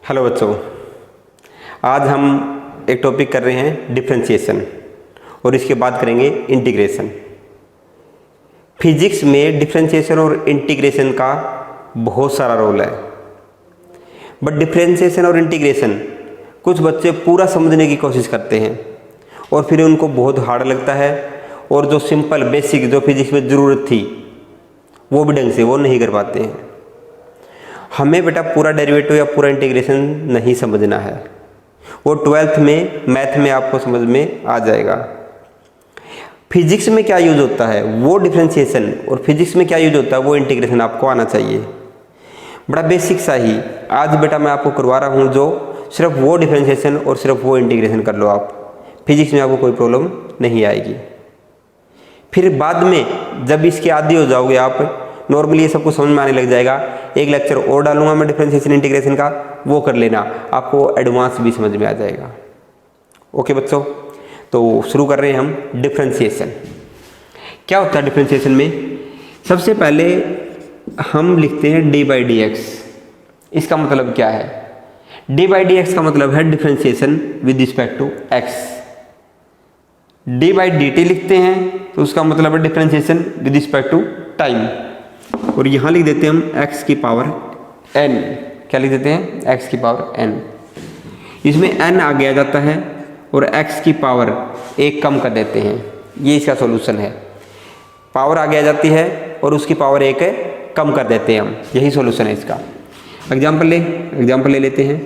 Hello बच्चों, आज हम एक टॉपिक कर रहे हैं डिफरेंशिएशन और इसके बाद करेंगे इंटीग्रेशन। फिजिक्स में डिफरेंशिएशन और इंटीग्रेशन का बहुत सारा रोल है, बट डिफरेंशिएशन और इंटीग्रेशन कुछ बच्चे पूरा समझने की कोशिश करते हैं और फिर उनको बहुत हार्ड लगता है और जो सिंपल बेसिक जो फिजिक्स में ज़रूरत थी वो भी ढंग से वो नहीं कर पाते हैं। हमें बेटा पूरा डेरिवेटिव या पूरा इंटीग्रेशन नहीं समझना है, वो 12th में मैथ में आपको समझ में आ जाएगा। फिजिक्स में क्या यूज होता है वो डिफरेंशिएशन और फिजिक्स में क्या यूज होता है वो इंटीग्रेशन आपको आना चाहिए। बड़ा बेसिक सा ही आज बेटा मैं आपको करवा रहा हूँ, जो सिर्फ वो डिफरेंशिएशन और सिर्फ वो इंटीग्रेशन कर लो आप, फिजिक्स में आपको कोई प्रॉब्लम नहीं आएगी। फिर बाद में जब इसके आदी हो जाओगे आप, नॉर्मली ये सब कुछ समझ में आने लग जाएगा। एक लेक्चर और डालूंगा मैं डिफरेंशिएशन इंटीग्रेशन का, वो कर लेना, आपको एडवांस भी समझ में आ जाएगा। ओके बच्चों, तो शुरू कर रहे हैं हम डिफरेंशिएशन। क्या होता है डिफरेंशिएशन में? सबसे पहले हम लिखते हैं डी बाई डी एक्स। इसका मतलब क्या है? डी बाई डी एक्स का मतलब है differentiation with respect to x. D by d t लिखते हैं तो उसका मतलब है differentiation with respect to time. और यहाँ लिख देते हैं हम x की पावर n। क्या लिख देते हैं? x की पावर n। इसमें n आगे आ जाता है और x की पावर एक कम कर देते हैं, ये इसका सॉल्यूशन है। पावर आगे आ जाती है और उसकी पावर एक कम कर देते हैं हम, यही सॉल्यूशन है इसका। एग्जाम्पल ले लेते हैं।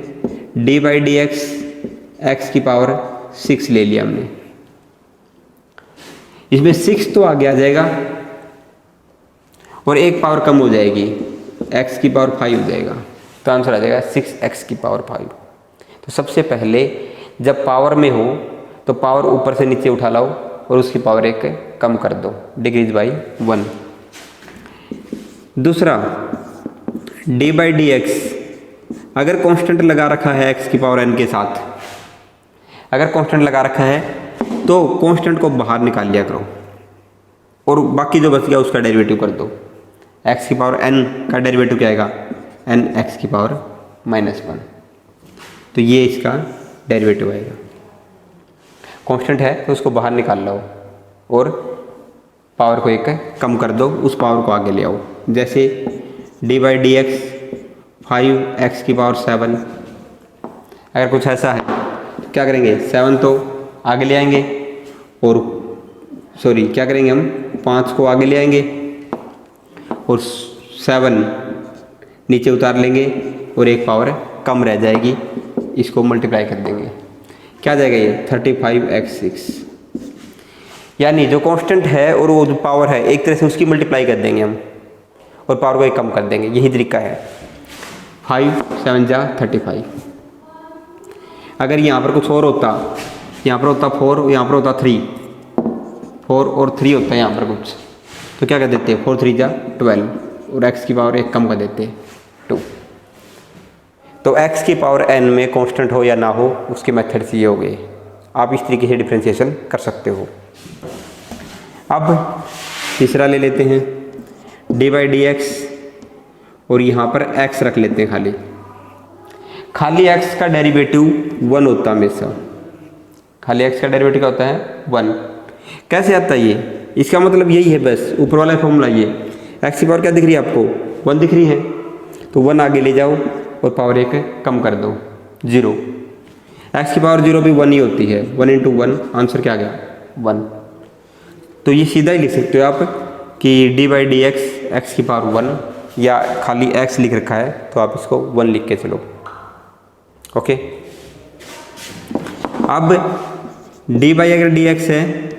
D by D x, x की पावर 6 ले लिया हमने, इसमें 6 तो आगे आ जाएगा और एक पावर कम हो जाएगी, x की पावर 5 हो जाएगा, तो आंसर आ जाएगा 6x की पावर 5। तो सबसे पहले जब पावर में हो तो पावर ऊपर से नीचे उठा लाओ और उसकी पावर एक कम कर दो, डिक्रीज बाई 1। दूसरा, डी बाई डी एक्स, अगर कांस्टेंट लगा रखा है x की पावर n के साथ, अगर कांस्टेंट लगा रखा है तो कांस्टेंट को बाहर निकाल लिया करो और बाकी जो बच गया उसका डेरिवेटिव कर दो। x की पावर n का डेरिवेटिव क्या आएगा? n x की पावर -1। तो ये इसका डेरिवेटिव आएगा। कांस्टेंट है तो उसको बाहर निकाल लो और पावर को एक कम कर दो, उस पावर को आगे ले आओ। जैसे D by D x 5x की पावर 7, अगर कुछ ऐसा है तो क्या करेंगे? 7 तो आगे ले आएंगे और क्या करेंगे हम? 5 को आगे ले आएंगे और 7 नीचे उतार लेंगे और एक पावर कम रह जाएगी, इसको मल्टीप्लाई कर देंगे। क्या जाएगा ये? 35x6। यानी जो कांस्टेंट है और वो जो पावर है एक तरह से उसकी मल्टीप्लाई कर देंगे हम और पावर को एक कम कर देंगे, यही तरीका है। 5 7 जा 35। अगर यहाँ पर कुछ और होता, यहाँ पर होता 4, यहाँ पर होता 3, 4 और 3 होता है यहाँ पर कुछ, तो क्या कर देते हैं? 4 3 जा 12 और x की पावर एक कम कर देते हैं 2। तो x की पावर n में कांस्टेंट हो या ना हो उसके मेथड्स ये हो गए। आप इस तरीके से डिफरेंशिएशन कर सकते हो। अब तीसरा ले लेते हैं, डी बाई डी एक्स और यहाँ पर x रख लेते हैं। खाली x का डेरिवेटिव 1 होता है हमेशा। खाली x का डेरिवेटिव क्या होता है? 1। कैसे आता है ये? इसका मतलब यही है, बस ऊपर वाला फॉर्मूला ये। x की पावर क्या दिख रही है आपको? 1 दिख रही है, तो 1 आगे ले जाओ और पावर एक कम कर दो, 0। x की पावर 0 भी 1 ही होती है, 1 इंटू 1, आंसर क्या आ गया? 1। तो ये सीधा ही लिख सकते हो आप कि D by D x, x की पावर 1, या खाली x लिख रखा है तो आप इसको 1 लिख के चलो। ओके, अब डी बाई अगर डी एक्स है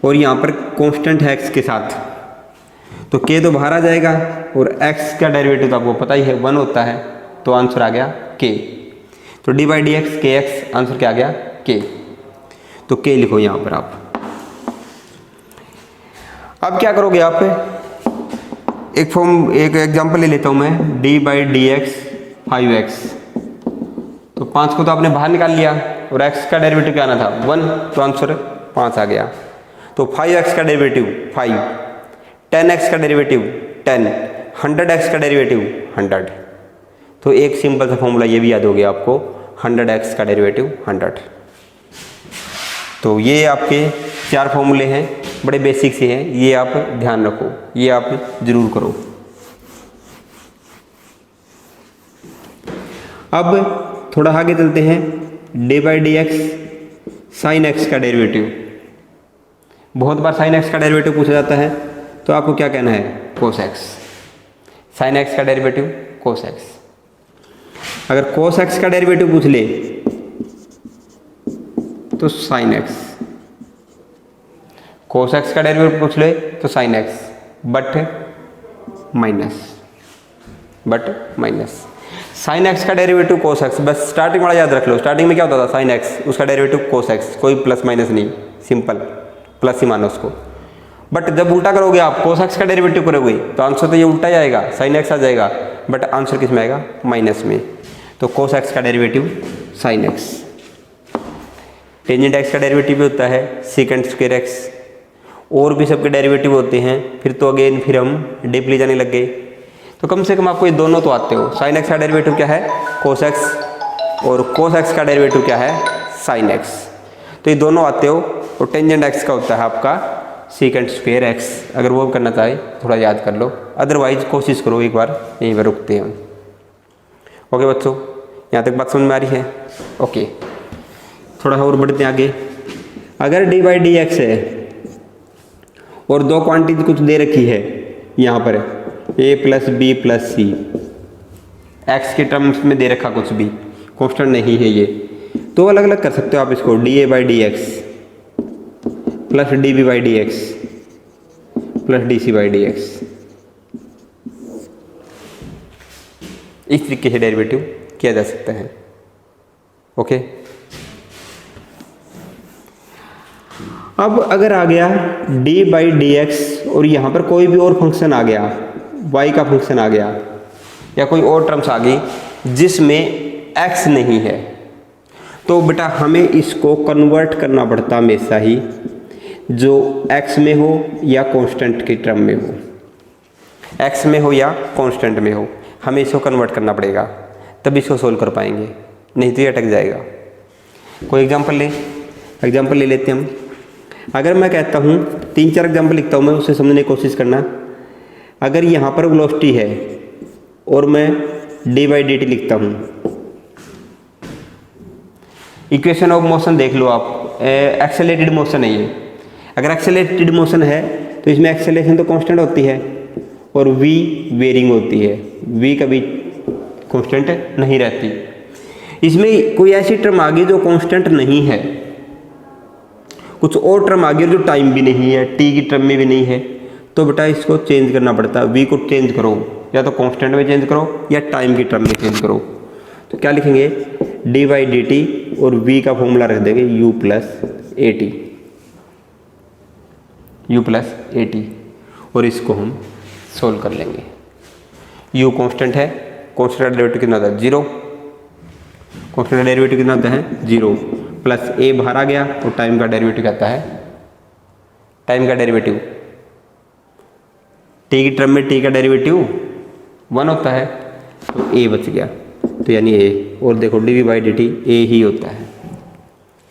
और यहाँ पर कांस्टेंट है x के साथ, तो k तो बाहर आ जाएगा और x का डेरिवेटिव तो आपको पता ही है 1 होता है, तो आंसर आ गया k। तो डी बाई डी एक्स के एक्स, आंसर क्या आ गया? k। तो k लिखो यहाँ पर आप। अब क्या करोगे आप? एक एग्जांपल ले लेता हूँ मैं, D by D x 5x, तो 5 को तो आपने बाहर निकाल लिया और x का डेरिवेटिव क्या आना था? 1, तो आंसर 5 आ गया। तो 5x का डेरिवेटिव 5, 10x का डेरिवेटिव 10, 100x का डेरिवेटिव 100। तो एक सिंपल सा फॉर्मूला ये भी याद हो गया आपको, 100x का डेरिवेटिव 100। तो ये आपके 4 फॉर्मूले हैं, बड़े बेसिक से हैं, ये आप ध्यान रखो, ये आप जरूर करो। अब थोड़ा आगे चलते हैं, d/dx sin x का डेरिवेटिव। बहुत बार sin x का डेरिवेटिव पूछा जाता है, तो आपको क्या कहना है, cos x। sin x का डेरिवेटिव cos x। अगर cos x का डेरिवेटिव पूछ ले तो sin x, cos x का डेरिवेटिव पूछ ले तो sin x, but minus sin x का डेरिवेटिव cos x। बस स्टार्टिंग वाला याद रख लो, स्टार्टिंग में क्या होता था, sin x, उसका डेरिवेटिव cos x, कोई प्लस माइनस नहीं, सिंपल प्लस ही मानो उसको। बट जब उल्टा करोगे आप, cos x का डेरिवेटिव करोगे तो आंसर तो ये उल्टा ही आएगा, sin x आ जाएगा, बट आंसर किस में आएगा, माइनस में। तो cos x का derivative sin x। Tangent x का डेरिवेटिव भी होता है secant स्क्वायर x, और भी सबके डेरिवेटिव होते हैं। फिर तो अगेन फिर हम डीपली जाने लग गए, तो कम से कम आपको ये दोनों तो आते हो। sin x का डेरिवेटिव क्या है, cos x, और cos x का डेरिवेटिव क्या है, sin x। तो ये दोनों आते हो। और टेंजेंट x का होता है आपका secant स्क्वायर x। अगर वो करना चाहे थोड़ा याद कर लो, अदरवाइज कोशिश करो, एक बार यहीं पर रुकते हैं। ओके बच्चों, यहाँ तक बात समझ में आ रही है? ओके, थोड़ा और बढ़ते हैं आगे। अगर d/dx है और दो क्वांटिटी कुछ दे रखी है यहाँ पर, a + b + c, x के टर्म्स में दे रखा कुछ भी, कांस्टेंट नहीं है ये, तो अलग अलग कर सकते हो आप इसको, dA/dx + dB/dx + dC/dx। इस तरीके से डेरिवेटिव किया जा सकता है। ओके, अब अगर आ गया d/dx और यहाँ पर कोई भी और फंक्शन आ गया, y का फंक्शन आ गया, या कोई और टर्म्स आ गई जिसमें x नहीं है, तो बेटा हमें इसको कन्वर्ट करना पड़ता हमेशा ही, जो x में हो या कांस्टेंट के टर्म में हो, x में हो या कांस्टेंट में हो, हमें इसको कन्वर्ट करना पड़ेगा, तब इसको सोल्व कर पाएंगे, नहीं तो ये अटक जाएगा। कोई एग्जाम्पल ले लेते हैं हम। अगर मैं कहता हूँ 3-4 एग्जाम्पल लिखता हूँ मैं, उससे समझने की कोशिश करना। अगर यहाँ पर वेलोसिटी है और मैं d/dt लिखता हूँ, इक्वेशन ऑफ मोशन देख लो आप, एक्सेलरेटेड मोशन है ये। अगर एक्सेलरेटेड मोशन है तो इसमें एक्सेलरेशन तो कांस्टेंट होती है और v वेरिंग होती है, v कभी कांस्टेंट नहीं रहती। इसमें कोई ऐसी टर्म आ गई जो कांस्टेंट नहीं है, कुछ और टर्म आ गई जो टाइम भी नहीं है, t की टर्म में भी नहीं है, तो बेटा इसको चेंज करना पड़ता है। v को चेंज करो, या तो कांस्टेंट में चेंज करो या टाइम की टर्म में चेंज करो। तो क्या लिखेंगे, d/dt और v का फॉर्मूला रख देंगे u + at, और इसको हम सोल्व कर लेंगे। u कांस्टेंट है, कांस्टेंट का डेरिवेटिव कितना होता है, 0, कांस्टेंट का डेरिवेटिव कितना होता है, 0, प्लस a बाहर आ गया, और टाइम का डेरिवेटिव कहता है, टाइम का डेरिवेटिव t की टर्म में t का डेरिवेटिव 1 होता है, तो a बच गया, तो यानी a, और देखो dV/dt a ही होता है।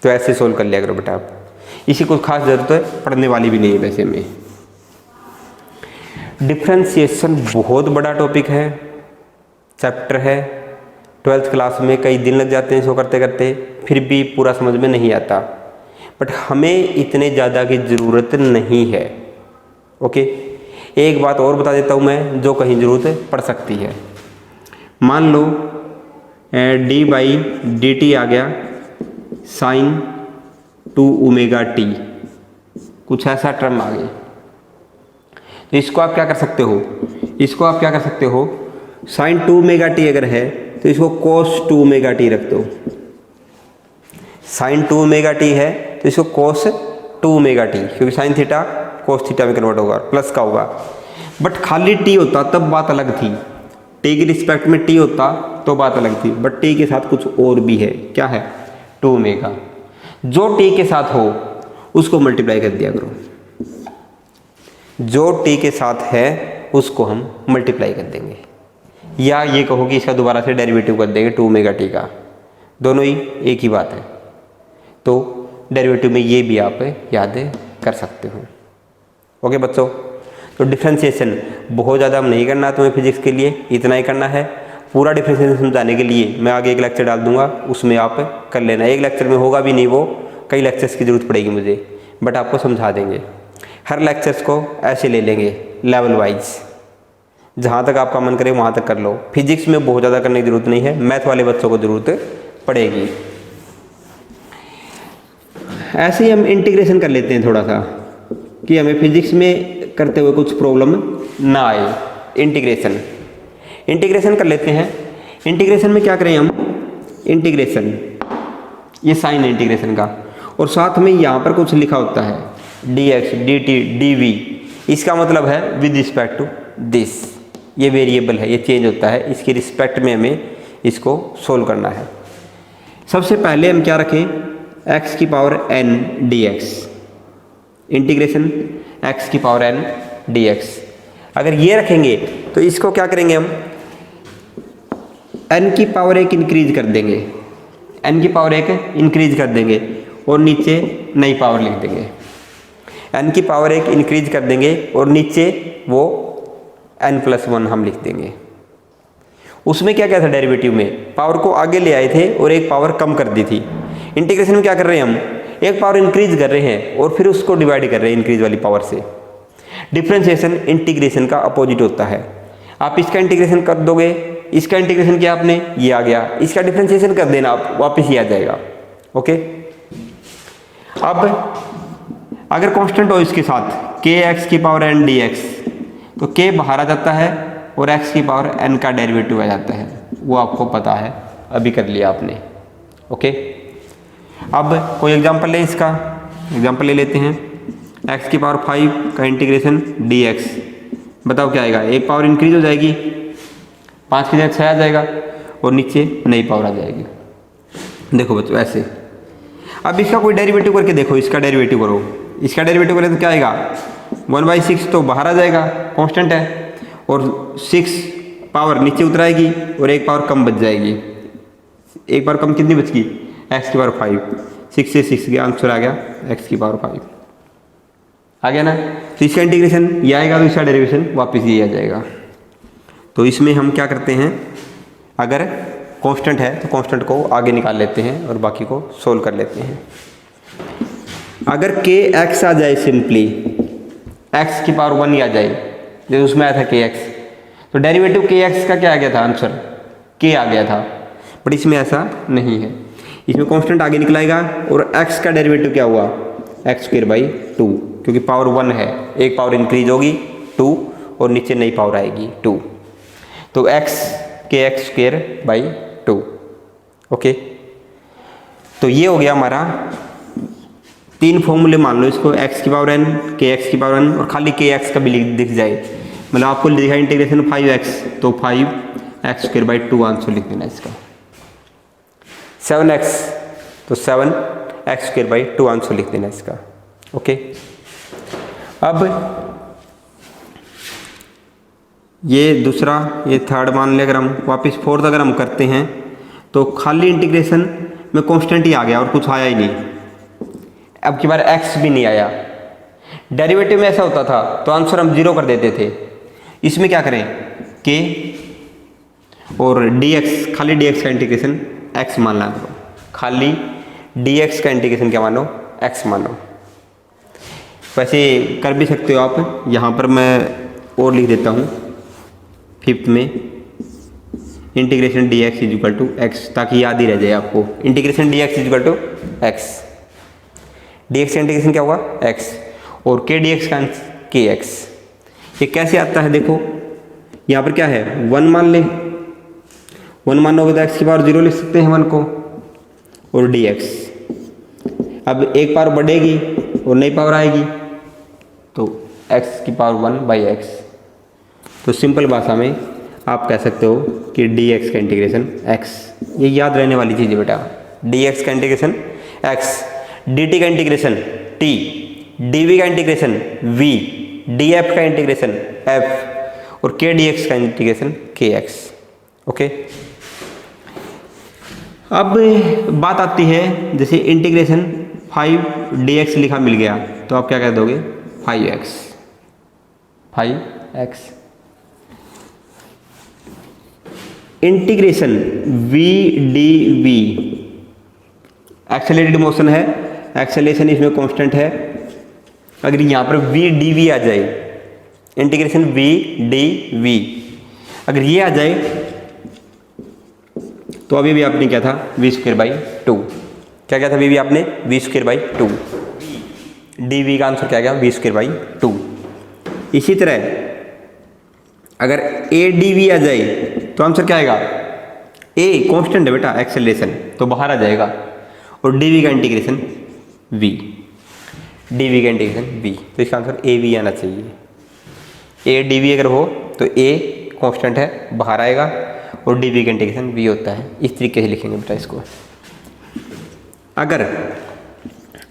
तो ऐसे सोल्व कर लिया करो बेटा आप, इसी को खास जरूरत है, पढ़ने वाली भी नहीं है वैसे में। डिफरेंशिएशन बहुत बड़ा टॉपिक है, चैप्टर है, 12th क्लास में कई दिन लग जाते हैं इसको करते करते, फिर भी पूरा समझ में नहीं आता, बट हमें इतने ज़्यादा की ज़रूरत नहीं है। ओके, एक बात और बता देता हूँ मैं, जो कहीं ज़रूरत पड़ सकती है। मान लो d/dt आ गया sin 2ωt, कुछ ऐसा टर्म आ गई, तो इसको आप क्या कर सकते हो, sin 2ωt अगर है तो इसको cos 2ωt रख दो। sin 2ωt है तो इसको cos 2ωt, क्योंकि sin थीटा cos थीटा में कन्वर्ट होगा, प्लस का होगा। बट खाली t होता तब बात अलग थी, t की रिस्पेक्ट में t होता तो बात अलग थी, बट t के साथ कुछ और भी है। क्या है, 2ω, जो t के साथ हो उसको मल्टीप्लाई कर दिया करो, जो t के साथ है उसको हम मल्टीप्लाई कर देंगे। या ये कहो कि इसका दोबारा से डेरिवेटिव कर देंगे 2 ओमेगा टी का, दोनों ही एक ही बात है। तो डेरिवेटिव में ये भी आप याद कर सकते हो। ओके बच्चों, तो डिफ्रेंशिएशन बहुत ज़्यादा हम नहीं करना तुम्हें फिजिक्स के लिए, इतना ही करना है। पूरा डिफ्रेंशिएशन समझाने के लिए मैं आगे एक लेक्चर डाल दूंगा, उसमें आप कर लेना। एक लेक्चर में होगा भी नहीं वो, कई लेक्चर्स की ज़रूरत पड़ेगी मुझे, बट आपको समझा देंगे। हर लेक्चर्स को ऐसे ले लेंगे लेवल वाइज, जहाँ तक आपका मन करे वहाँ तक कर लो। फिजिक्स में बहुत ज़्यादा करने की ज़रूरत नहीं है, मैथ वाले बच्चों को ज़रूरत पड़ेगी। ऐसे ही हम इंटीग्रेशन कर लेते हैं थोड़ा सा, कि हमें फिजिक्स में करते हुए कुछ प्रॉब्लम ना आए। इंटीग्रेशन कर लेते हैं। इंटीग्रेशन में क्या करें हम, इंटीग्रेशन ये साइन है इंटीग्रेशन का, और साथ में यहाँ पर कुछ लिखा होता है dx dt dv, इसका मतलब है विद रिस्पेक्ट टू दिस। ये वेरिएबल है, ये चेंज होता है, इसके रिस्पेक्ट में हमें इसको सोल्व करना है। सबसे पहले हम क्या रखें, x की power n dx, integration x की पावर n dx। अगर ये रखेंगे तो इसको क्या करेंगे हम, n की पावर 1 इंक्रीज कर देंगे, n की पावर 1 इंक्रीज कर देंगे और नीचे नई पावर लिख देंगे। n की पावर 1 इंक्रीज कर देंगे और नीचे वो n+1 हम लिख देंगे। उसमें क्या क्या था डेरिवेटिव में, पावर को आगे ले आए थे और एक पावर कम कर दी थी। इंटीग्रेशन में क्या कर रहे हैं हम, एक पावर इंक्रीज कर रहे हैं और फिर उसको डिवाइड कर रहे हैं इंक्रीज वाली पावर से। डिफरेंशिएशन इंटीग्रेशन का अपोजिट होता है। आप इसका इंटीग्रेशन कर दोगे, इसका इंटीग्रेशन किया आपने, ये आ गया, इसका डिफरेंशिएशन कर देना आप, वापस ये आ जाएगा। ओके, अब अगर कांस्टेंट हो इसके साथ kx की पावर n dx, तो k बाहर आ जाता है और x की पावर n का डेरिवेटिव आ जाता है, वो आपको पता है, अभी कर लिया आपने। ओके, अब कोई एग्जांपल ले, इसका एग्जांपल ले लेते हैं। x की पावर 5 का इंटीग्रेशन dx, बताओ क्या आएगा, एक पावर इंक्रीज हो जाएगी, 5 की जगह 6 आ जाएगा और नीचे नई पावर आ जाएगी। देखो बच्चों ऐसे। अब इसका कोई डेरिवेटिव करके देखो, इसका डेरिवेटिव करो, इसका डेरिवेटिव करें तो क्या आएगा, 1/6 तो बाहर आ जाएगा, कांस्टेंट है, और 6 पावर नीचे उतर आएगी और एक पावर कम बच जाएगी। एक पावर कम कितनी बच गई, x की पावर 5, 6 से 6 का आंसर आ गया x की पावर 5 आ गया ना। तो इसका इंटीग्रेशन ये आएगा तो इसका डेरिवेशन वापस ये आ जाएगा। तो इसमें हम क्या करते हैं, अगर कांस्टेंट है तो कांस्टेंट को आगे निकाल लेते हैं और बाकी को सोल्व कर लेते हैं। अगर kx आ जाए, सिंपली x की पावर 1 ही आ जाए, जैसे उसमें आया था kx, तो डेरिवेटिव kx का क्या आ गया था, आंसर k आ गया था। बट इसमें ऐसा नहीं है, इसमें कांस्टेंट आगे निकलाएगा और x का डेरिवेटिव क्या हुआ, x²/2, क्योंकि पावर 1 है, एक पावर इंक्रीज होगी 2 और नीचे नई पावर आएगी 2, तो kx²/2। ओके, तो ये हो गया हमारा 3 फॉर्मूले, मान लो इसको, x की पावर n, kx की पावर n और खाली kx का भी दिख जाए, मतलब आपको लिखा इंटीग्रेशन 5x, तो 5x²/2 आंसर लिख देना इसका। 7x, तो 7x²/2 आंसर लिख देना इसका। ओके, अब ये दूसरा, ये थर्ड मान ले, अगर हम वापस फोर्थ अगर हम करते हैं तो खाली इंटीग्रेशन में कांस्टेंट ही आ गया और कुछ आया ही नहीं। अब की बार x भी नहीं आया। डेरिवेटिव में ऐसा होता था तो आंसर हम 0 कर देते थे, इसमें क्या करें, k और dx, खाली dx का इंटीग्रेशन x मान लो, खाली dx का इंटीग्रेशन क्या मानो, x मानो। वैसे कर भी सकते हो आप, यहाँ पर मैं और लिख देता हूँ 5th में, इंटीग्रेशन dx = x, ताकि याद ही रह जाए आपको। इंटीग्रेशन dx = x, dx का इंटीग्रेशन क्या हुआ, x, और k dx का kx। ये कैसे आता है देखो, यहाँ पर क्या है, 1 मान ले, 1 मानोगे तो x की पावर 0 लिख सकते हैं 1 को, और dx। अब एक पावर बढ़ेगी और नई पावर आएगी, तो x की पावर 1/x। तो सिंपल भाषा में आप कह सकते हो कि dx का इंटीग्रेशन x, ये याद रहने वाली चीज़ है बेटा। dx का इंटीग्रेशन x, dt का इंटीग्रेशन t, dv का इंटीग्रेशन v, df का इंटीग्रेशन f और k dx का इंटीग्रेशन kx। ओके। अब बात आती है, जैसे इंटीग्रेशन 5 dx लिखा मिल गया तो आप क्या कह दोगे, 5x। Integration v dv, accelerated motion है, एक्सेलरेशन इसमें कांस्टेंट है। अगर यहाँ पर v dv आ जाए, इंटीग्रेशन v dv अगर ये आ जाए तो अभी भी आपने क्या था, v²/2। क्या था अभी भी आपने, v²/2। dv का आंसर क्या गया, v²/2। इसी तरह अगर a dv आ जाए तो आंसर क्या आएगा, a कांस्टेंट है बेटा एक्सेलरेशन, तो बाहर आ जाएगा, और dv का इंटीग्रेशन v, तो इसका आंसर a v आना चाहिए। a dv अगर हो तो a कांस्टेंट है, बाहर आएगा, और dv का इंटीग्रेशन v होता है। इस तरीके से लिखेंगे बेटा इसको। अगर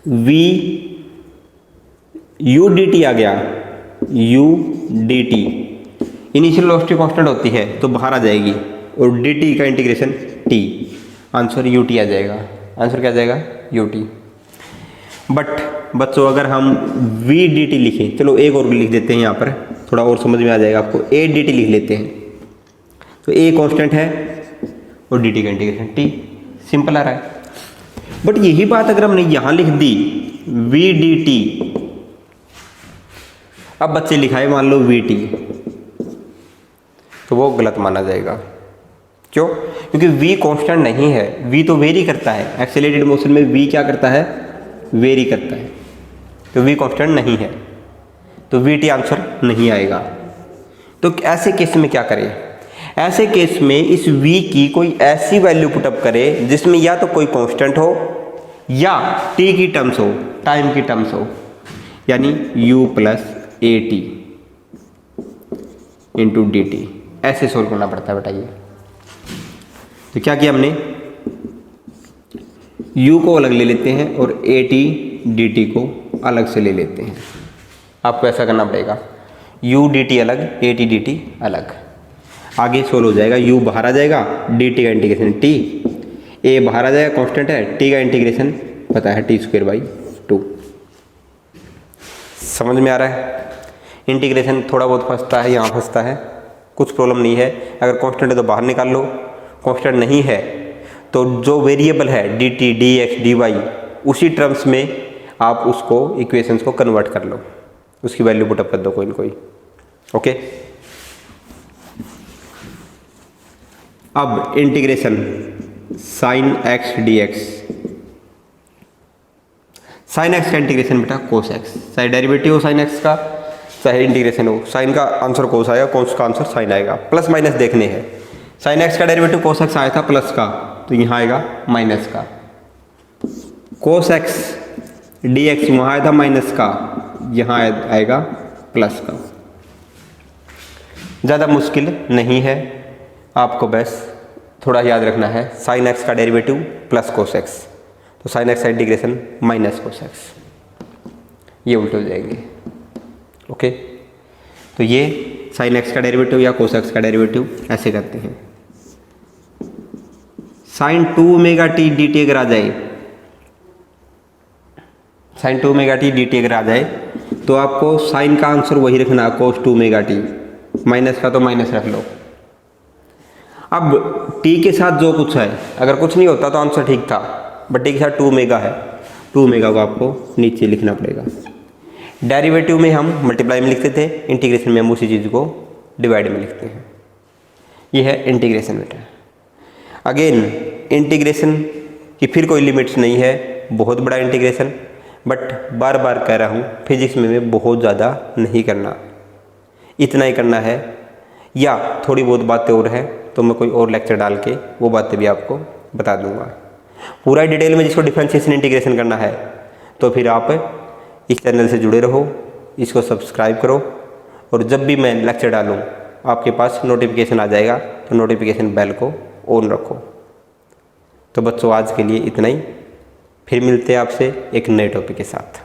v u dt आ गया, u dt initial velocity constant होती है तो बाहर आ जाएगी, और dt का इंटीग्रेशन t, आंसर ut आ जाएगा। आंसर क्या आ जाएगा, ut। बट बच्चों अगर हम v dt लिखें, चलो एक और लिख देते हैं यहाँ पर, थोड़ा और समझ में आ जाएगा आपको। a dt लिख लेते हैं तो a कांस्टेंट है और dt का इंटीग्रेशन t, सिंपल आ रहा है। बट यही बात अगर हमने यहाँ लिख दी v dt, अब बच्चे लिखाए मान लो vt, तो वो गलत माना जाएगा। क्यों? क्योंकि v कांस्टेंट नहीं है, v तो वेरी करता है। एक्सेलरेटेड मोशन में v क्या करता है, वेरी करता है, तो v कांस्टेंट नहीं है, तो vt आंसर नहीं आएगा। तो ऐसे केस में क्या करें, ऐसे केस में इस v की कोई ऐसी वैल्यू पुटअप करें जिसमें या तो कोई कांस्टेंट हो या t की टर्म्स हो, टाइम की टर्म्स हो, यानी u + at इंटू dt। ऐसे सोल्व करना पड़ता है बेटा ये। तो क्या किया हमने, u को अलग ले लेते हैं और at dt को अलग से ले लेते हैं। आपको ऐसा करना पड़ेगा, u dt अलग, at dt अलग। आगे सोल्व हो जाएगा, u बाहर आ जाएगा, dt का इंटीग्रेशन t, a बाहर आ जाएगा कांस्टेंट है, t का इंटीग्रेशन पता है t²/2। समझ में आ रहा है? इंटीग्रेशन थोड़ा बहुत फंसता है, यहाँ फंसता है, कुछ प्रॉब्लम नहीं है। अगर कांस्टेंट है तो बाहर निकाल लो, कांस्टेंट नहीं है तो जो वेरिएबल है dt dx dy, उसी टर्म्स में आप उसको इक्वेशंस को कन्वर्ट कर लो, उसकी वैल्यू पुटअप कर दो कोई न कोई। ओके। अब integration sin x dx, sin x का इंटीग्रेशन बेटा cos x, चाहे डेरिवेटिव हो sin x का, चाहे इंटीग्रेशन हो। साइन का आंसर cos आएगा, cos का आंसर sin आएगा। प्लस माइनस देखने हैं, sin x का डेरिवेटिव cos x आया था प्लस का, तो यहाँ आएगा माइनस का। cos x dx वहाँ आया था माइनस का, यहाँ आएगा प्लस का। ज़्यादा मुश्किल नहीं है, आपको बस थोड़ा याद रखना है। sin x का डेरिवेटिव प्लस cos x, तो sin x का इंटीग्रेशन माइनस cos x, ये उल्टे हो जाएंगे। ओके। तो ये sin x का डेरिवेटिव या cos x का डेरिवेटिव ऐसे करते हैं। sin 2ωt dt अगर आ जाए, sin 2ωt dt अगर आ जाए तो आपको sin का आंसर वही रखना, cos 2ωt, माइनस का तो माइनस रख लो। अब t के साथ जो कुछ है, अगर कुछ नहीं होता तो आंसर ठीक था, बट t के साथ 2ω है, 2ω को आपको नीचे लिखना पड़ेगा। डेरिवेटिव में हम मल्टीप्लाई में लिखते थे, इंटीग्रेशन में हम उसी चीज़ को डिवाइड में लिखते हैं। ये है इंटीग्रेशन बेटा। अगेन इंटीग्रेशन की फिर कोई लिमिट्स नहीं है, बहुत बड़ा इंटीग्रेशन, बट बार बार कह रहा हूँ फिजिक्स में बहुत ज़्यादा नहीं करना, इतना ही करना है। या थोड़ी बहुत बातें और हैं तो मैं कोई और लेक्चर डाल के वो बातें भी आपको बता दूंगा। पूरा डिटेल में जिसको डिफरेंशिएशन इंटीग्रेशन करना है तो फिर आप इस चैनल से जुड़े रहो, इसको सब्सक्राइब करो, और जब भी मैं लेक्चर डालूँ आपके पास नोटिफिकेशन आ जाएगा, तो नोटिफिकेशन बेल को ऑन रखो। तो बच्चों आज के लिए इतना ही, फिर मिलते हैं आपसे एक नए टॉपिक के साथ।